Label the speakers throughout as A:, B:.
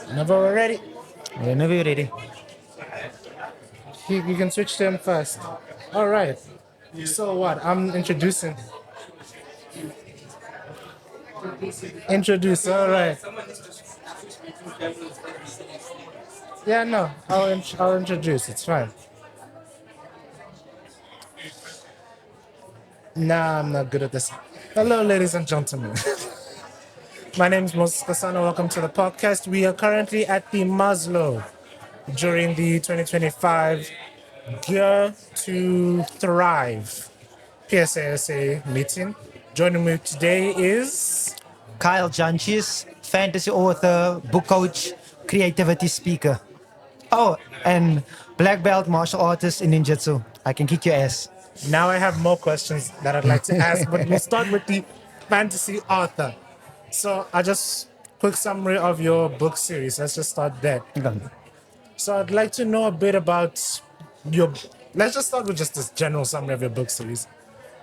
A: Whenever we're ready,
B: Whenever you're ready.
A: you can switch to him first. All right. So what? I'm introducing. Introduce. All right. Yeah, no. I'll introduce. It's fine. Nah, I'm not good at this. Hello, ladies and gentlemen. My name is Moses Kasano. Welcome to the podcast. We are currently at the Maslow during the 2025 Gear to Thrive PSASA meeting. Joining me today is
B: Kyle Janchis, fantasy author, book coach, creativity speaker. Oh, and black belt martial artist in ninjutsu. I can kick your ass.
A: now I have more questions that I'd like to ask, but we'll start with the fantasy author. So I just quick summary of your book series. Let's just start there. So I'd like to know a bit about your. Let's just start with just this general summary of your book series.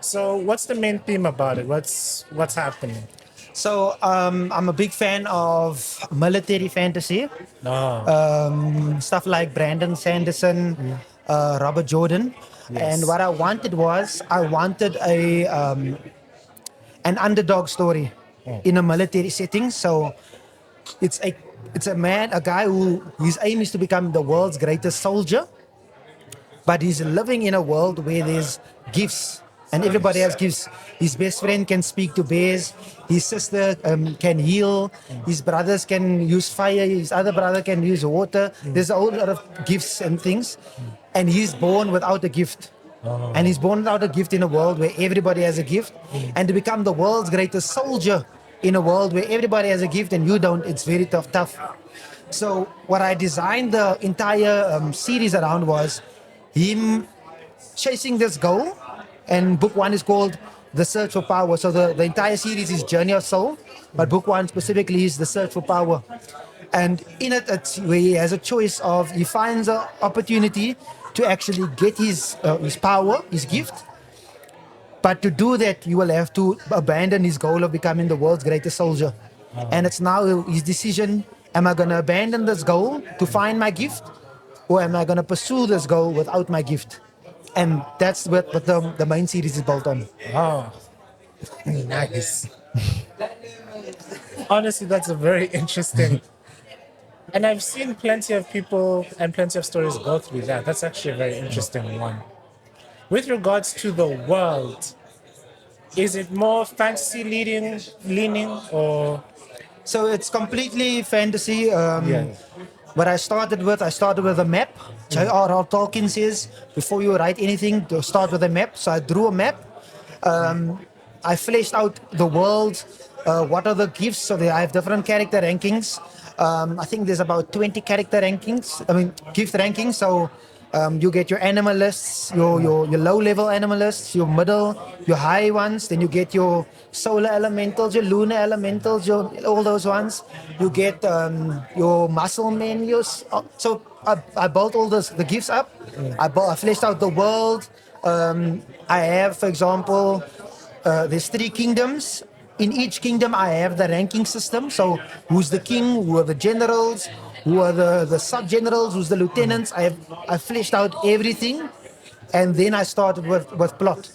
A: So what's the main theme about it? What's happening?
B: So I'm a big fan of military fantasy, stuff like Brandon Sanderson, Robert Jordan. And what I wanted was I wanted an underdog story in a military setting. So it's a guy who his aim is to become the world's greatest soldier, but he's living in a world where there's gifts and everybody has gifts. His best friend can speak to bears, his sister can heal, his brothers can use fire, his other brother can use water. There's a whole lot of gifts and things, and he's born without a gift. And he's born without a gift in a world where everybody has a gift. And to become the world's greatest soldier in a world where everybody has a gift and you don't, it's very tough. So what I designed the entire series around was him chasing this goal. And book one is called The Search for Power. So the entire series is Journey of Soul, but book one specifically is The Search for Power. And in it, it's where he has a choice of, he finds an opportunity to actually get his power, his gift. But to do that, you will have to abandon his goal of becoming the world's greatest soldier. And it's now his decision, am I going to abandon this goal to find my gift? Or am I going to pursue this goal without my gift? And that's what the main series is built on.
A: Oh, nice. Honestly, that's a very interesting. And I've seen plenty of people and plenty of stories go through that. That's actually a very interesting one. With regards to the world, is it more fantasy leaning or
B: So it's completely fantasy.
A: yeah?
B: What I started with a map. J.R.R. Tolkien says before you write anything, to start with a map. So I drew a map. I fleshed out the world. What are the gifts? So I have different character rankings. I think there's about 20 character rankings. I mean, gift rankings. So you get your animalists, your low level animalists, your middle, your high ones. Then you get your solar elementals, your lunar elementals, all those ones. You get your muscle men. So I built all the gifts up. I fleshed out the world. I have, for example, there's 3 kingdoms. In each kingdom, I have the ranking system. So who's the king? Who are the generals? Who are the sub-generals? Who's the lieutenants? I fleshed out everything. And then I started with plot.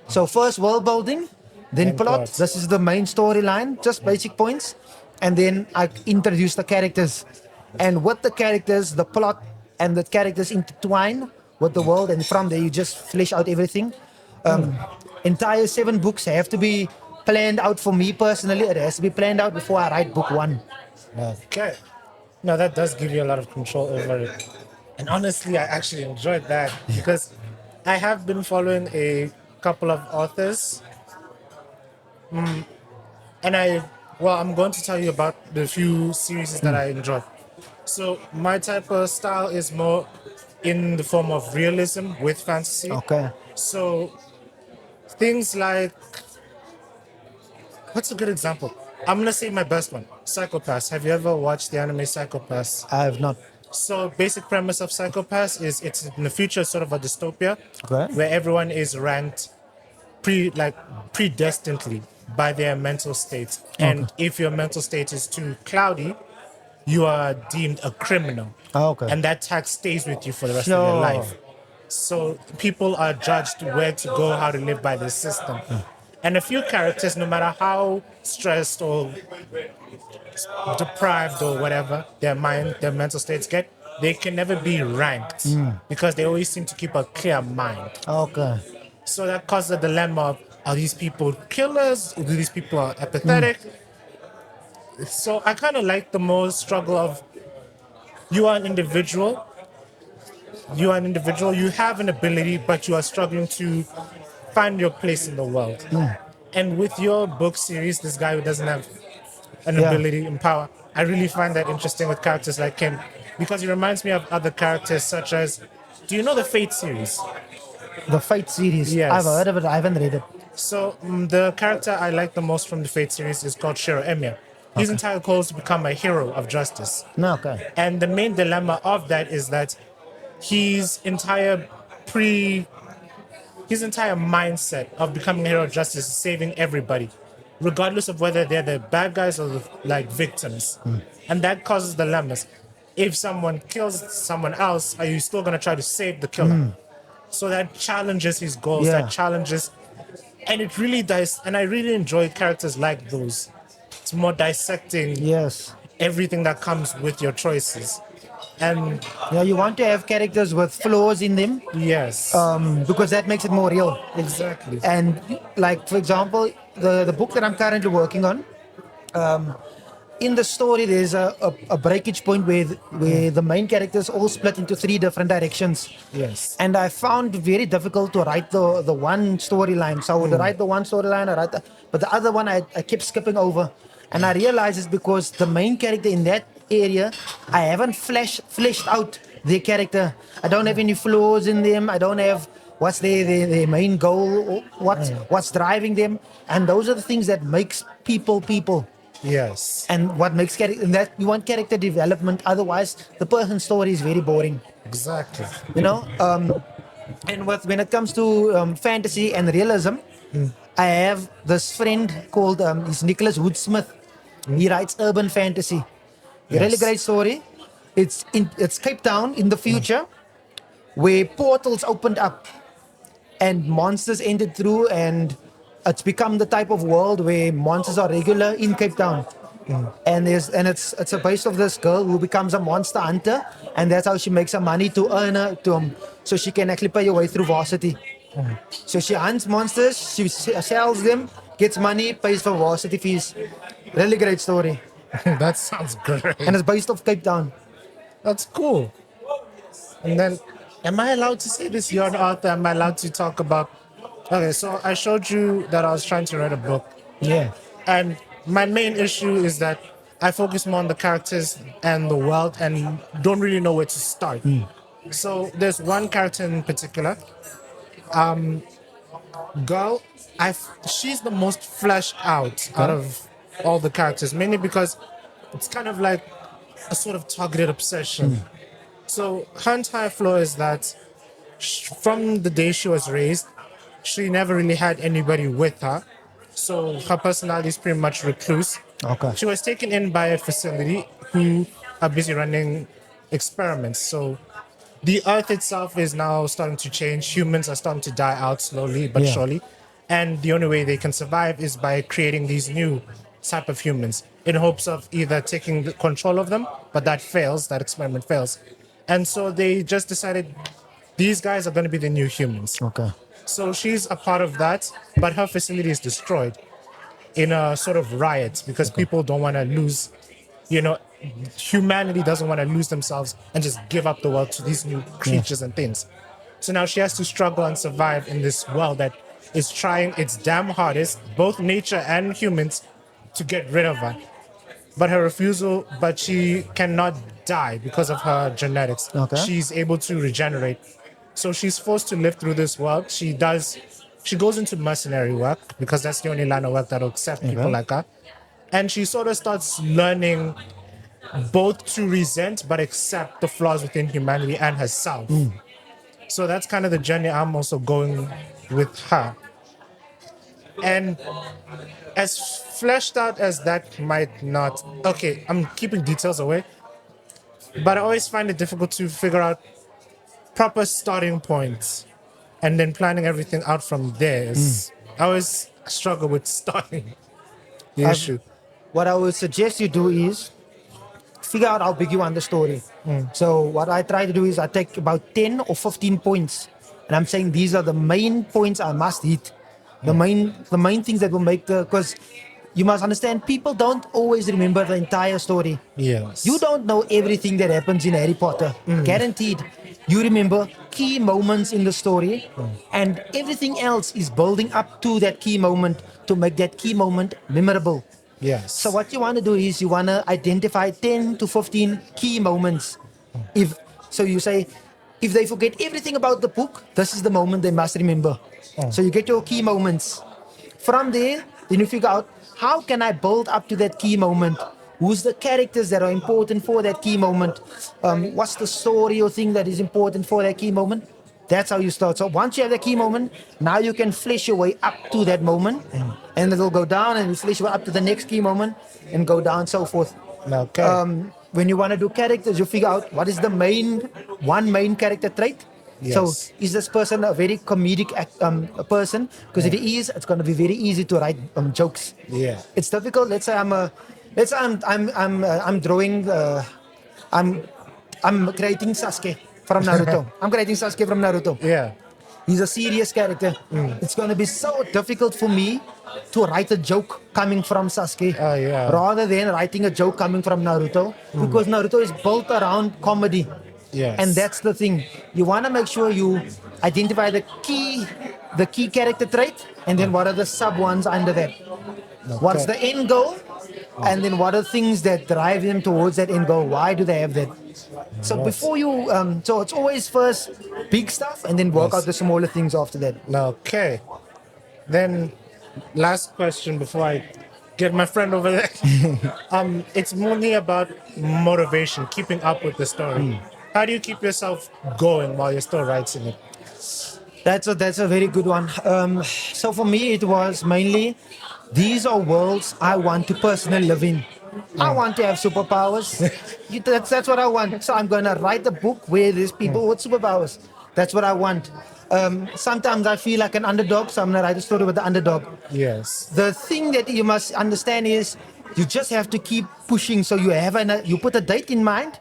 B: So first world building, then plot. This is the main storyline, just basic points. And then I introduce the characters. And with the characters, the plot and the characters intertwine with the world. And from there, you just flesh out everything. Entire 7 books have to be planned out for me personally. It has to be planned out before I write book 1.
A: Okay. No, that does give you a lot of control over it. And honestly, I actually enjoyed that because I have been following a couple of authors. And I'm going to tell you about the few series that I enjoy. So my type of style is more in the form of realism with fantasy.
B: Okay.
A: So things like, what's a good example? I'm gonna say my best one, Psychopaths. Have you ever watched the anime Psychopaths?
B: I have not.
A: So basic premise of Psychopaths is it's in the future, sort of a dystopia,
B: Okay.
A: where everyone is ranked predestinedly. by their mental state.
B: Okay.
A: And if your mental state is too cloudy, you are deemed a criminal.
B: Okay.
A: And that tag stays with you for the rest of your
B: Sure.
A: life. So people are judged where to go, how to live by this system. And a few characters, no matter how stressed or deprived or whatever their mental states get, they can never be ranked because they always seem to keep a clear mind.
B: Okay.
A: So that causes a dilemma of, are these people killers? Or do these people are apathetic? So I kind of like the more struggle of you are an individual, you have an ability, but you are struggling to find your place in the world. And with your book series, this guy who doesn't have an
B: Yeah.
A: ability and power, I really find that interesting with characters like him because he reminds me of other characters such as, do you know the Fate series?
B: The Fight series. I've
A: Yes.
B: heard of it. I haven't read it.
A: So the character I like the most from the Fate series is called Shiro Emir. His entire goal is to become a hero of justice.
B: No. Okay.
A: And the main dilemma of that is that his entire his entire mindset of becoming a hero of justice is saving everybody, regardless of whether they're the bad guys or the, like victims. And that causes dilemmas. If someone kills someone else, are you still gonna try to save the killer? So that challenges his goals,
B: Yeah.
A: that challenges, and it really does. And I really enjoy characters like those. It's more dissecting
B: Yes.
A: everything that comes with your choices. And
B: Yeah, you want to have characters with flaws in them,
A: yes,
B: because that makes it more real.
A: exactly.
B: And like for example, the book that I'm currently working on, in the story there's a breakage point where the main characters all split into three different directions.
A: Yes.
B: And I found very difficult to write the one storyline. So I would write the one storyline, but the other one I kept skipping over. And I realized it's because the main character in that area, I haven't fleshed out their character. I don't have any flaws in them. I don't have what's their main goal, or what's driving them. And those are the things that makes people people.
A: Yes.
B: And what makes character, and that you want character development. Otherwise, the person's story is very boring.
A: Exactly.
B: You know. And when it comes to fantasy and realism, I have this friend called he's Nicholas Woodsmith. He writes urban fantasy. Really
A: Yes.
B: great story. It's Cape Town in the future, where portals opened up and monsters entered through, and it's become the type of world where monsters are regular in Cape Town. And it's a base of this girl who becomes a monster hunter, and that's how she makes her money to earn her so she can actually pay her way through varsity. So she hunts monsters, she sells them, gets money, pays for varsity fees. Really great story,
A: That sounds great.
B: and it's based off Cape Town.
A: That's cool. And then, am I allowed to say this? You're an author. Am I allowed to talk about? Okay, so I showed you that I was trying to write a book,
B: Yeah.
A: and my main issue is that I focus more on the characters and the world, and don't really know where to start. So there's one character in particular, girl. She's the most fleshed out of all the characters, mainly because it's kind of like a sort of targeted obsession. So her entire flaw is that from the day she was raised, she never really had anybody with her. So her personality is pretty much recluse.
B: Okay.
A: She was taken in by a facility who are busy running experiments. So the earth itself is now starting to change. Humans are starting to die out slowly but
B: Yeah.
A: surely. And the only way they can survive is by creating these new type of humans in hopes of either taking the control of them, but that fails, that experiment fails. And so they just decided these guys are going to be the new humans.
B: Okay.
A: So she's a part of that, but her facility is destroyed in a sort of riot because people don't want to lose, humanity doesn't want to lose themselves and just give up the world to these new creatures and things. So now she has to struggle and survive in this world that is trying its damn hardest, both nature and humans, to get rid of her. But she cannot die because of her genetics.
B: Okay.
A: She's able to regenerate. So she's forced to live through this world. She goes into mercenary work because that's the only line of work that'll accept people like her. And she sort of starts learning both to resent but accept the flaws within humanity and herself. So that's kind of the journey I'm also going with her. And as fleshed out as that might not, okay, I'm keeping details away, but I always find it difficult to figure out proper starting points and then planning everything out from there. I always struggle with starting the
B: I've,
A: issue.
B: what I would suggest you do is figure out how big you want the story. So what I try to do is I take about 10 or 15 points, and I'm saying these are the main points I must hit. The main things that will make the, because you must understand people don't always remember the entire story.
A: Yes.
B: You don't know everything that happens in Harry Potter. Guaranteed. You remember key moments in the story, and everything else is building up to that key moment to make that key moment memorable.
A: Yes.
B: So what you want to do is you want to identify 10 to 15 key moments. If so, you say, if they forget everything about the book, this is the moment they must remember. So you get your key moments. From there, then you figure out how can I build up to that key moment. Who's the characters that are important for that key moment? What's the story or thing that is important for that key moment? That's how you start. So once you have the key moment, now you can flesh your way up to that moment, and it'll go down, and you flesh your way up to the next key moment, and go down so forth.
A: Okay.
B: When you want to do characters, you figure out what is the main character trait. So
A: Yes.
B: is this person a very comedic a person? Because if he is, it's going to be very easy to write jokes.
A: Yeah.
B: It's difficult. Let's say I'm drawing. I'm creating Sasuke from Naruto. I'm creating Sasuke from Naruto.
A: Yeah.
B: He's a serious character. It's going to be so difficult for me to write a joke coming from Sasuke
A: Yeah.
B: rather than writing a joke coming from Naruto, because Naruto is built around comedy.
A: Yes.
B: And that's the thing. You want to make sure you identify the key character trait, and then what are the sub ones under that. What's the end goal? And then what are things that drive them towards that end goal? Why do they have that? So before you, so it's always first big stuff, and then work out the smaller things after that.
A: Okay. Then, last question before I get my friend over there. It's mainly about motivation, keeping up with the story. How do you keep yourself going while you're still writing it?
B: That's a very good one. So for me, it was mainly these are worlds I want to personally live in. I want to have superpowers. That's what I want. So I'm gonna write a book where there's people with superpowers. That's what I want. Sometimes I feel like an underdog, so I'm gonna write a story with the underdog.
A: Yes.
B: The thing that you must understand is you just have to keep pushing. So you put a date in mind.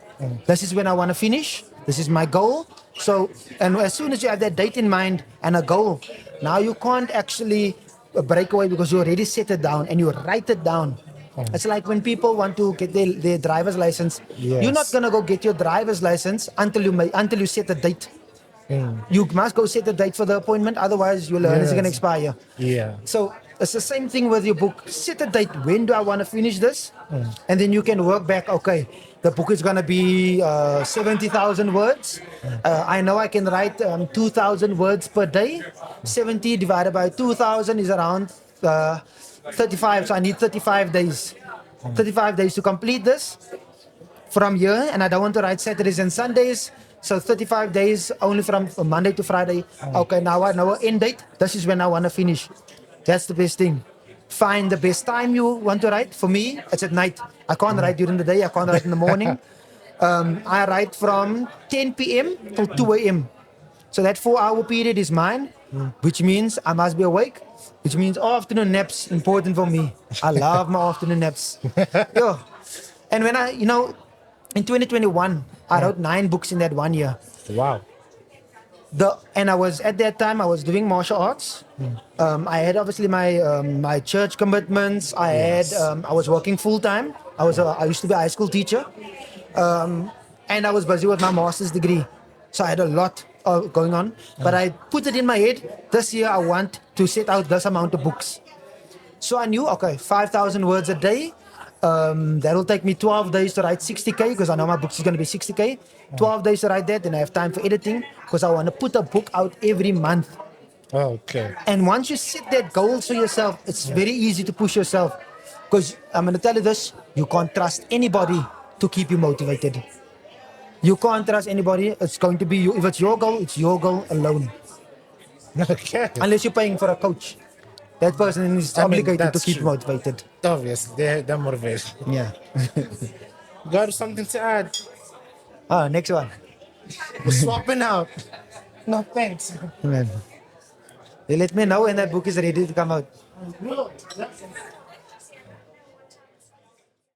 B: This is when I want to finish. This is my goal. So, and as soon as you have that date in mind and a goal, now you can't actually break away because you already set it down and you write it down. It's like when people want to get their driver's license.
A: Yes.
B: You're not gonna go get your driver's license until you set a date. You must go set a date for the appointment, otherwise your learning is gonna expire.
A: Yeah.
B: So it's the same thing with your book. Set a date. When do I want to finish this? And then you can work back. Okay, the book is going to be 70,000 words. I know I can write 2,000 words per day. 70 divided by 2,000 is around 35. So I need 35 days. 35 days to complete this from here. And I don't want to write Saturdays and Sundays. So 35 days only from Monday to Friday. Okay, now I know an end date. This is when I want to finish. That's the best thing. Find the best time you want to write. For me, it's at night. I can't write during the day. I can't write in the morning. I write from 10 p.m. till 2 a.m. So that 4-hour period is mine, which means I must be awake, which means afternoon naps important for me. I love my afternoon naps. Yo. And when in 2021, I wrote 9 books in that 1 year.
A: Wow.
B: And I was at that time I was doing martial arts. I had obviously my church commitments. I was working full time. I used to be a high school teacher, and I was busy with my master's degree. So I had a lot going on. But I put it in my head, this year I want to set out this amount of books. So I knew, okay, 5,000 words a day. That'll take me 12 days to write 60K because I know my book is going to be 60K. 12 days to write that, and I have time for editing because I want to put a book out every month.
A: Okay.
B: And once you set that goal for yourself, it's very easy to push yourself. Because I'm going to tell you this, you can't trust anybody to keep you motivated. You can't trust anybody. It's going to be you. If it's your goal alone.
A: Okay.
B: Unless you're paying for a coach. that person is
A: I mean,
B: obligated to
A: that's
B: keep
A: true.
B: motivated.
A: Obviously, they're motivation.
B: Yeah.
A: Got something to add?
B: Next one.
A: We're swapping out. No thanks.
B: Man. You let me know when that book is ready to come out.